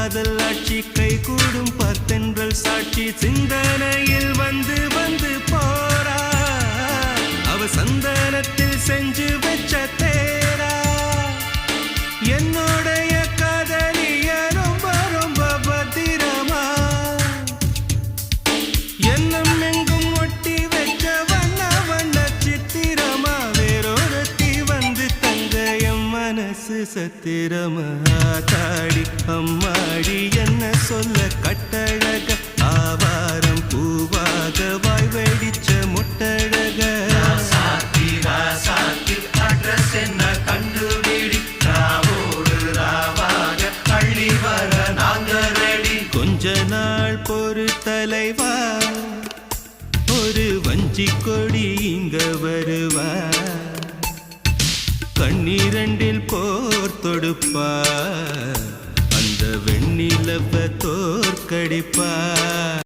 காதல் ஆட்சி கை கூடும் பத்தென்றல் சாட்சி சிந்தனையில் வந்து வந்து போரா அவ சந்தனத்தில் செஞ்சு வச்ச தேரா என்னுடைய காதலிய ரொம்ப ரொம்ப பத்திரமா எண்ணம் எங்கும் ஒட்டி வச்ச வண்ண வண்ண சித்திரமா வேறொருத்தி வந்து தங்க என் மனசு சத்திரமா தாடி அம்மாடி என்ன சொல்ல கட்டழக ஆவாரம் பூவாக வாய் வெடிச்ச முட்டழக அட்ரஸ் என்ன கண்டுபிடி ராவோடு ராவாக அள்ளி வர நாங்க ரெடி கொஞ்ச நாள் பொறு தலைவா ஒரு வஞ்சி கொடி இங்க வருவா கண்ணீரண்டில் போர் தொடுப்பா அந்த வெண்ணிலவ தோற்கடிப்பா